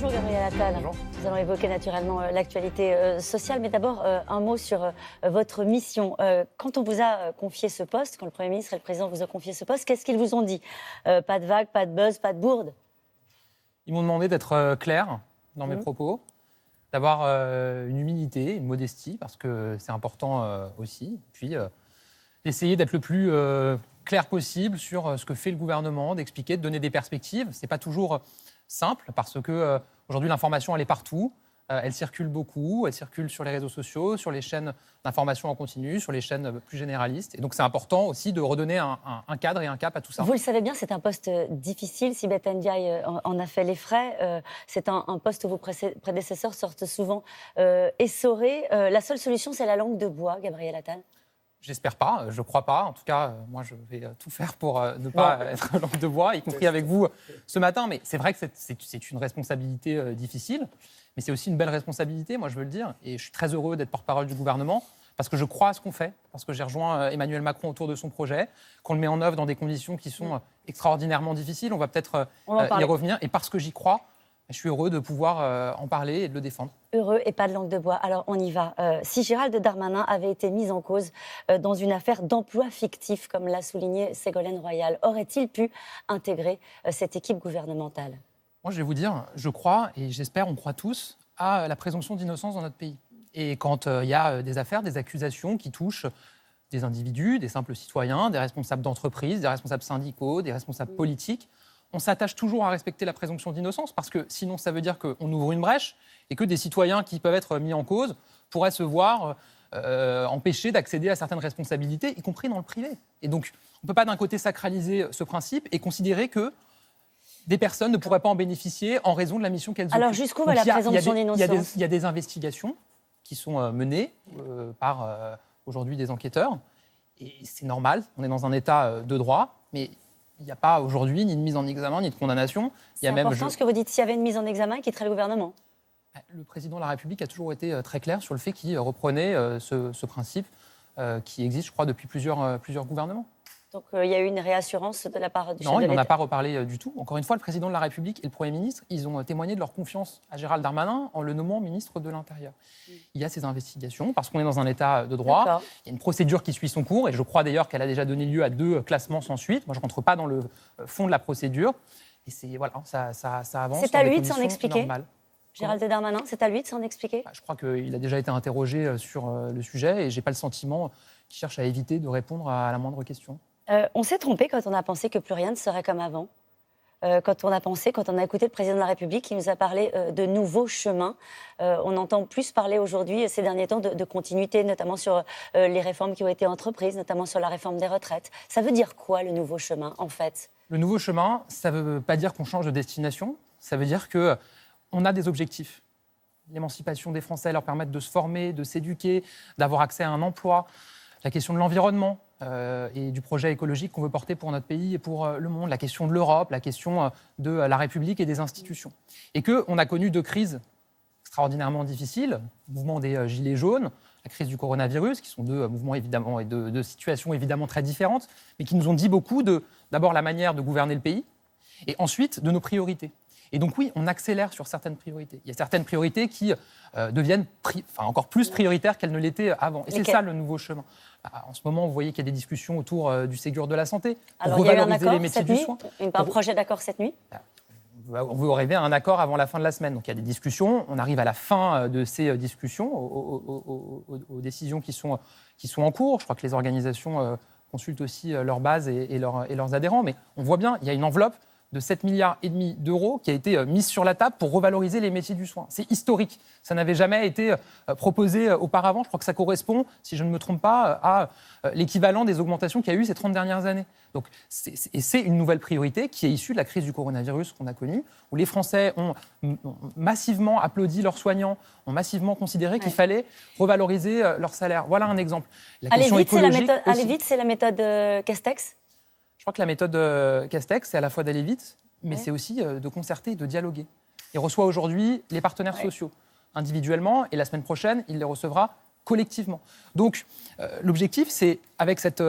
Bonjour Gabriel Attal. Bonjour. Nous allons évoquer naturellement l'actualité sociale, mais d'abord un mot sur votre mission. Quand on vous a confié ce poste, quand le Premier ministre et le Président vous ont confié ce poste, qu'est-ce qu'ils vous ont dit ? Pas de vague, pas de buzz, pas de bourde ? Ils m'ont demandé d'être clair dans mes propos, d'avoir une humilité, une modestie, parce que c'est important aussi, puis d'essayer d'être le plus clair possible sur ce que fait le gouvernement, d'expliquer, de donner des perspectives. Ce n'est pas toujours simple, parce qu'aujourd'hui, l'information, elle est partout. Elle circule beaucoup, elle circule sur les réseaux sociaux, sur les chaînes d'information en continu, sur les chaînes plus généralistes. Et donc, c'est important aussi de redonner un cadre et un cap à tout ça. Vous le savez bien, c'est un poste difficile. Sibeth Ndiaye en a fait les frais. C'est un poste où vos prédécesseurs sortent souvent essorés. La seule solution, c'est la langue de bois, Gabriel Attal ? J'espère pas, je crois pas. En tout cas, moi, je vais tout faire pour ne pas être langue de bois, y compris avec vous ce matin. Mais c'est vrai que c'est une responsabilité difficile, mais c'est aussi une belle responsabilité, moi, je veux le dire. Et je suis très heureux d'être porte-parole du gouvernement, parce que je crois à ce qu'on fait, parce que j'ai rejoint Emmanuel Macron autour de son projet, qu'on le met en œuvre dans des conditions qui sont extraordinairement difficiles. On va peut-être y revenir. Et parce que j'y crois, je suis heureux de pouvoir en parler et de le défendre. Heureux et pas de langue de bois. Alors, on y va. Si Gérald Darmanin avait été mis en cause dans une affaire d'emploi fictif, comme l'a souligné Ségolène Royal, aurait-il pu intégrer cette équipe gouvernementale ? Moi, je vais vous dire, je crois, et j'espère, on croit tous, à la présomption d'innocence dans notre pays. Et quand il y a des affaires, des accusations qui touchent des individus, des simples citoyens, des responsables d'entreprises, des responsables syndicaux, des responsables politiques, on s'attache toujours à respecter la présomption d'innocence, parce que sinon, ça veut dire qu'on ouvre une brèche et que des citoyens qui peuvent être mis en cause pourraient se voir empêchés d'accéder à certaines responsabilités, y compris dans le privé. Et donc, on ne peut pas d'un côté sacraliser ce principe et considérer que des personnes ne pourraient pas en bénéficier en raison de la mission qu'elles occupent. Alors, jusqu'où va la présomption d'innocence ? Il y a des investigations qui sont menées par aujourd'hui des enquêteurs, et c'est normal, on est dans un état de droit, mais il n'y a pas aujourd'hui ni de mise en examen, ni de condamnation. C'est important ce que vous dites. S'il y avait une mise en examen, il quitterait le gouvernement ? Le président de la République a toujours été très clair sur le fait qu'il reprenait ce principe qui existe, je crois, depuis plusieurs gouvernements. Donc il y a eu une réassurance de la part du chef de l'État ? Non, il n'en a pas reparlé du tout. Encore une fois, le président de la République et le Premier ministre, ils ont témoigné de leur confiance à Gérald Darmanin en le nommant ministre de l'Intérieur. Il y a ces investigations parce qu'on est dans un état de droit. D'accord. Il y a une procédure qui suit son cours et je crois d'ailleurs qu'elle a déjà donné lieu à 2 classements sans suite. Moi, je ne rentre pas dans le fond de la procédure. Et ça avance. C'est à lui de s'en expliquer. Normales. Gérald Darmanin, c'est à lui de s'en expliquer ? Je crois qu'il a déjà été interrogé sur le sujet et je n'ai pas le sentiment qu'il cherche à éviter de répondre à la moindre question. On s'est trompé quand on a pensé que plus rien ne serait comme avant. Quand on a écouté le président de la République qui nous a parlé de nouveaux chemins. On entend plus parler aujourd'hui, ces derniers temps, de continuité, notamment sur les réformes qui ont été entreprises, notamment sur la réforme des retraites. Ça veut dire quoi, le nouveau chemin, en fait ? Le nouveau chemin, ça ne veut pas dire qu'on change de destination. Ça veut dire qu'on a des objectifs. L'émancipation des Français, leur permettre de se former, de s'éduquer, d'avoir accès à un emploi. La question de l'environnement et du projet écologique qu'on veut porter pour notre pays et pour le monde, la question de l'Europe, la question de la République et des institutions. Et qu'on a connu 2 crises extraordinairement difficiles, le mouvement des Gilets jaunes, la crise du coronavirus, qui sont 2 mouvements évidemment et 2 situations évidemment très différentes, mais qui nous ont dit beaucoup d'abord la manière de gouverner le pays et ensuite de nos priorités. Et donc oui, on accélère sur certaines priorités. Il y a certaines priorités qui deviennent encore plus prioritaires qu'elles ne l'étaient avant. Et c'est ça le nouveau chemin. En ce moment, vous voyez qu'il y a des discussions autour du Ségur de la santé pour revaloriser les métiers du soin. Un projet d'accord cette nuit ? On veut arriver à un accord avant la fin de la semaine. Donc il y a des discussions. On arrive à la fin de ces discussions, aux décisions qui sont en cours. Je crois que les organisations consultent aussi leur base et leurs adhérents. Mais on voit bien, il y a une enveloppe de 7,5 milliards d'euros qui a été mise sur la table pour revaloriser les métiers du soin. C'est historique. Ça n'avait jamais été proposé auparavant. Je crois que ça correspond, si je ne me trompe pas, à l'équivalent des augmentations qu'il y a eu ces 30 dernières années. Donc, c'est une nouvelle priorité qui est issue de la crise du coronavirus qu'on a connue, où les Français ont massivement applaudi leurs soignants, ont massivement considéré qu'il fallait revaloriser leur salaire. Voilà un exemple. Aller vite, c'est la méthode Castex ? Je crois que la méthode Castex, c'est à la fois d'aller vite, mais c'est aussi de concerter, de dialoguer. Il reçoit aujourd'hui les partenaires sociaux individuellement et la semaine prochaine, il les recevra collectivement. Donc, l'objectif, c'est, avec cette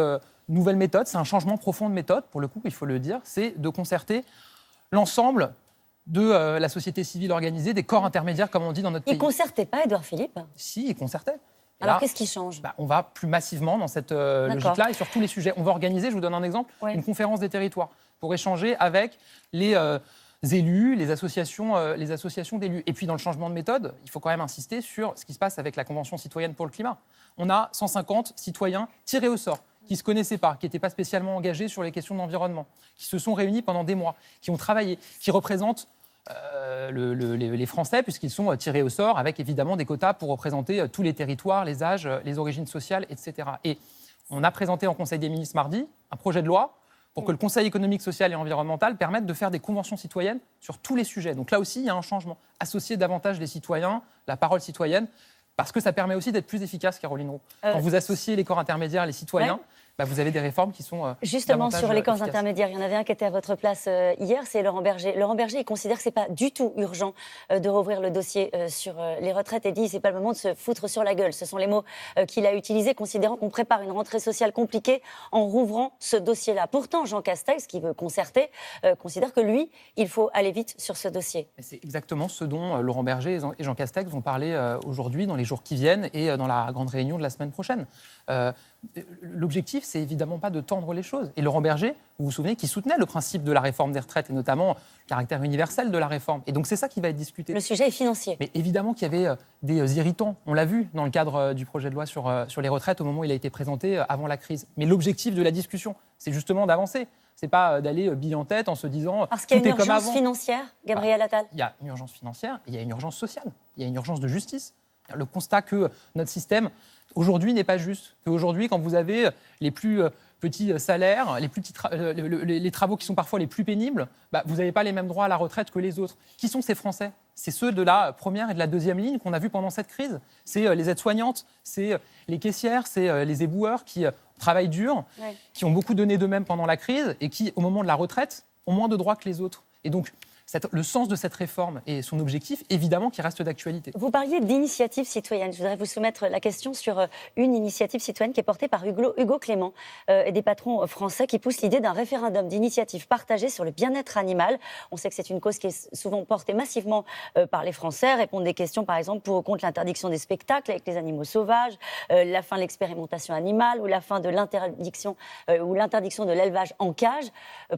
nouvelle méthode, c'est un changement profond de méthode, pour le coup, il faut le dire, c'est de concerter l'ensemble de la société civile organisée, des corps intermédiaires, comme on dit dans notre pays. Il ne concertait pas, Édouard Philippe? Si, il concertait. Alors, qu'est-ce qui change? On va plus massivement dans cette logique-là et sur tous les sujets. On va organiser, je vous donne un exemple, une conférence des territoires pour échanger avec les élus, les associations d'élus. Et puis, dans le changement de méthode, il faut quand même insister sur ce qui se passe avec la Convention citoyenne pour le climat. On a 150 citoyens tirés au sort, qui ne se connaissaient pas, qui n'étaient pas spécialement engagés sur les questions d'environnement, qui se sont réunis pendant des mois, qui ont travaillé, qui représentent les Français, puisqu'ils sont tirés au sort, avec évidemment des quotas pour représenter tous les territoires, les âges, les origines sociales, etc. Et on a présenté en Conseil des ministres mardi un projet de loi pour que le Conseil économique, social et environnemental permette de faire des conventions citoyennes sur tous les sujets. Donc là aussi, il y a un changement. Associer davantage les citoyens, la parole citoyenne, parce que ça permet aussi d'être plus efficace, Caroline Roux. Quand vous associez les corps intermédiaires, les citoyens, vous avez des réformes qui sont justement sur les corps efficaces. intermédiaires. Il y en avait un qui était à votre place hier, c'est Laurent Berger. Laurent Berger, il considère que ce n'est pas du tout urgent de rouvrir le dossier sur les retraites et dit que ce n'est pas le moment de se foutre sur la gueule. Ce sont les mots qu'il a utilisés, considérant qu'on prépare une rentrée sociale compliquée en rouvrant ce dossier-là. Pourtant, Jean Castex, qui veut concerter, considère que lui, il faut aller vite sur ce dossier. C'est exactement ce dont Laurent Berger et Jean Castex vont parler aujourd'hui, dans les jours qui viennent et dans la grande réunion de la semaine prochaine. L'objectif, c'est évidemment pas de tendre les choses. Et Laurent Berger, vous vous souvenez, qui soutenait le principe de la réforme des retraites et notamment le caractère universel de la réforme. Et donc c'est ça qui va être discuté. Le sujet est financier. Mais évidemment qu'il y avait des irritants. On l'a vu dans le cadre du projet de loi sur les retraites au moment où il a été présenté avant la crise. Mais l'objectif de la discussion, c'est justement d'avancer. C'est pas d'aller bille en tête en se disant parce qu'il y a une tout est comme avant. urgence financière, Gabriel Attal. Il y a une urgence financière, il y a une urgence sociale, il y a une urgence de justice. Le constat que notre système aujourd'hui n'est pas juste. Qu'aujourd'hui, quand vous avez les plus petits salaires, les travaux qui sont parfois les plus pénibles, vous n'avez pas les mêmes droits à la retraite que les autres. Qui sont ces Français? C'est ceux de la première et de la deuxième ligne qu'on a vus pendant cette crise. C'est les aides-soignantes, c'est les caissières, c'est les éboueurs qui travaillent dur, qui ont beaucoup donné d'eux-mêmes pendant la crise et qui, au moment de la retraite, ont moins de droits que les autres. Et donc, le sens de cette réforme et son objectif, évidemment, qui reste d'actualité. Vous parliez d'initiative citoyenne. Je voudrais vous soumettre la question sur une initiative citoyenne qui est portée par Hugo Clément et des patrons français qui poussent l'idée d'un référendum d'initiative partagée sur le bien-être animal. On sait que c'est une cause qui est souvent portée massivement par les Français. Répondre des questions, par exemple, pour ou contre l'interdiction des spectacles avec les animaux sauvages, la fin de l'expérimentation animale ou la fin de l'interdiction de l'élevage en cage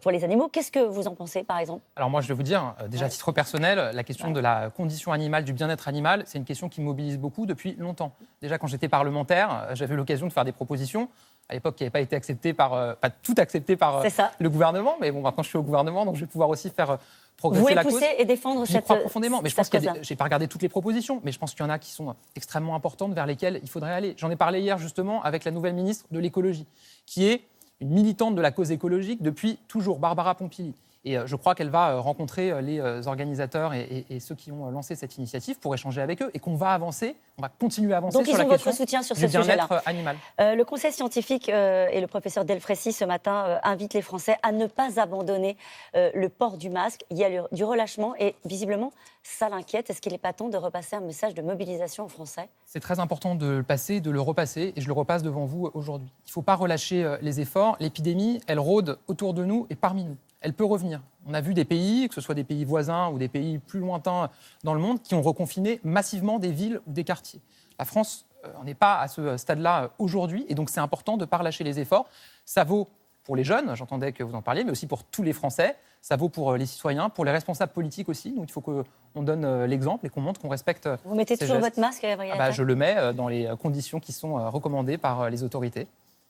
pour les animaux. Qu'est-ce que vous en pensez, par exemple? Alors moi, je vais vous dire, déjà à titre personnel, la question de la condition animale, du bien-être animal, c'est une question qui me mobilise beaucoup depuis longtemps. Déjà, quand j'étais parlementaire, j'avais eu l'occasion de faire des propositions, à l'époque qui n'avaient pas été acceptées pas toutes acceptées par le gouvernement, mais bon, maintenant je suis au gouvernement, donc je vais pouvoir aussi faire progresser la cause. Vous pousser et défendre J'y crois profondément, mais je pense que j'ai pas regardé toutes les propositions, mais je pense qu'il y en a qui sont extrêmement importantes vers lesquelles il faudrait aller. J'en ai parlé hier justement avec la nouvelle ministre de l'écologie, qui est une militante de la cause écologique depuis toujours, Barbara Pompili. Et je crois qu'elle va rencontrer les organisateurs et ceux qui ont lancé cette initiative pour échanger avec eux et qu'on va avancer, on va continuer à avancer donc sur la question du bien-être animal. Le conseil scientifique et le professeur Delfrécy ce matin invitent les Français à ne pas abandonner le port du masque. Il y a du relâchement et visiblement ça l'inquiète. Est-ce qu'il n'est pas temps de repasser un message de mobilisation aux Français? C'est très important de le passer, de le repasser et je le repasse devant vous aujourd'hui. Il ne faut pas relâcher les efforts. L'épidémie, elle rôde autour de nous et parmi nous. Elle peut revenir. On a vu des pays, que ce soit des pays voisins ou des pays plus lointains dans le monde, qui ont reconfiné massivement des villes ou des quartiers. La France, on n'est pas à ce stade-là aujourd'hui, et donc c'est important de ne pas relâcher les efforts. Ça vaut pour les jeunes, j'entendais que vous en parliez, mais aussi pour tous les Français. Ça vaut pour les citoyens, pour les responsables politiques aussi. Donc il faut qu'on donne l'exemple et qu'on montre qu'on respecte. Vous mettez toujours votre masque, Gabriel? Je le mets dans les conditions qui sont recommandées par les autorités.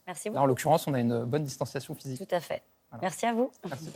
Merci beaucoup. Là, en l'occurrence, on a une bonne distanciation physique. Tout à fait. Voilà. Merci à vous. Merci.